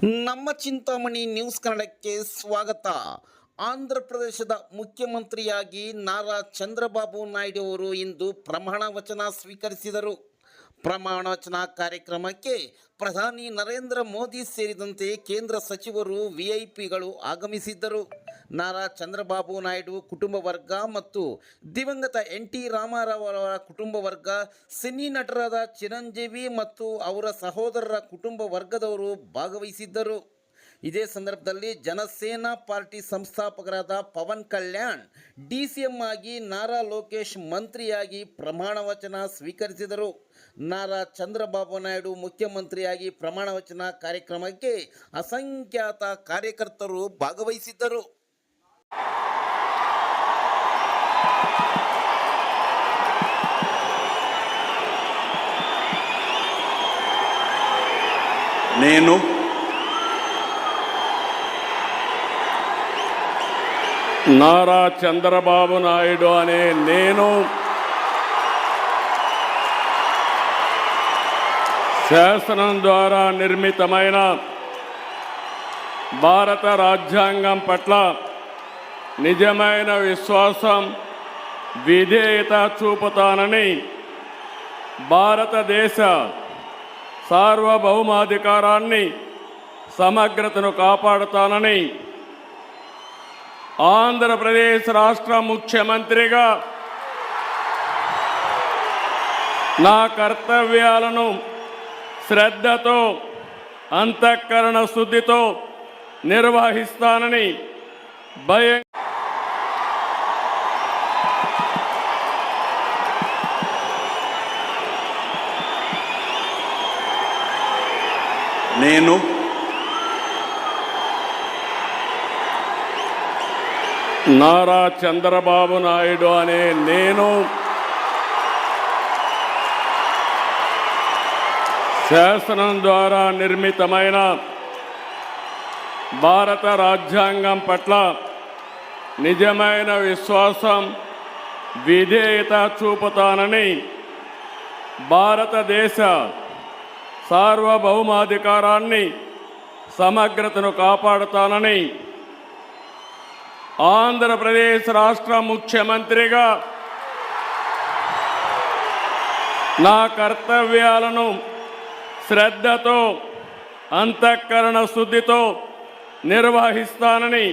ನಮ್ಮ ಚಿಂತಾಮಣಿ ನ್ಯೂಸ್ ಕನ್ನಡಕ್ಕೆ ಸ್ವಾಗತ. ಆಂಧ್ರ ಪ್ರದೇಶದ ಮುಖ್ಯಮಂತ್ರಿಯಾಗಿ ನಾರಾ ಚಂದ್ರಬಾಬು ನಾಯ್ಡು ಅವರು ಇಂದು ಪ್ರಮಾಣ ವಚನ ಸ್ವೀಕರಿಸಿದರು. ಪ್ರಮಾಣ ವಚನ ಕಾರ್ಯಕ್ರಮಕ್ಕೆ ಪ್ರಧಾನಿ ನರೇಂದ್ರ ಮೋದಿ ಸೇರಿದಂತೆ ಕೇಂದ್ರ ಸಚಿವರು, ವಿಐಪಿಗಳು ಆಗಮಿಸಿದ್ದರು. ನಾರಾ ಚಂದ್ರಬಾಬು ನಾಯ್ಡು ಕುಟುಂಬ ವರ್ಗ ಮತ್ತು ದಿವಂಗತ NT ರಾಮಾರಾವ್ ಅವರ ಕುಟುಂಬ ವರ್ಗ, ಸಿನಿ ನಟರಾದ ಚಿರಂಜೀವಿ ಮತ್ತು ಅವರ ಸಹೋದರರ ಕುಟುಂಬ ವರ್ಗದವರು ಭಾಗವಹಿಸಿದ್ದರು. ಇದೇ ಸಂದರ್ಭದಲ್ಲಿ ಜನಸೇನಾ ಪಾರ್ಟಿ ಸಂಸ್ಥಾಪಕರಾದ ಪವನ್ ಕಲ್ಯಾಣ್ DCM ಆಗಿ, ನಾರಾ ಲೋಕೇಶ್ ಮಂತ್ರಿಯಾಗಿ ಪ್ರಮಾಣ ವಚನ ಸ್ವೀಕರಿಸಿದರು. ನಾರಾ ಚಂದ್ರಬಾಬು ನಾಯ್ಡು ಮುಖ್ಯಮಂತ್ರಿಯಾಗಿ ಪ್ರಮಾಣ ವಚನ ಕಾರ್ಯಕ್ರಮಕ್ಕೆ ಅಸಂಖ್ಯಾತ ಕಾರ್ಯಕರ್ತರು ಭಾಗವಹಿಸಿದ್ದರು. నేను నారా చంద్రబాబు నాయుడు అనే నేను శాసనం ద్వారా నిర్మితమైన భారత రాజ్యాంగం పట్ల నిజమైన విశ్వాసం, విధేయత చూపుతానని, భారతదేశ సార్వభౌమాధికారాన్ని, సమగ్రతను కాపాడుతానని, ఆంధ్రప్రదేశ్ రాష్ట్ర ముఖ్యమంత్రిగా నా కర్తవ్యాలను శ్రద్ధతో, అంతఃకరణ శుద్ధితో నిర్వహిస్తానని నేను నారా చంద్రబాబు నాయుడు అనే నేను శాసనం ద్వారా నిర్మితమైన భారత రాజ్యాంగం పట్ల నిజమైన విశ్వాసం, విధేయత చూపుతానని, భారతదేశ సార్వభౌమాధికారాన్ని, సమగ్రతను కాపాడుతానని, ఆంధ్రప్రదేశ్ రాష్ట్ర ముఖ్యమంత్రిగా నా కర్తవ్యాలను శ్రద్ధతో, అంతఃకరణ శుద్ధితో నిర్వహిస్తానని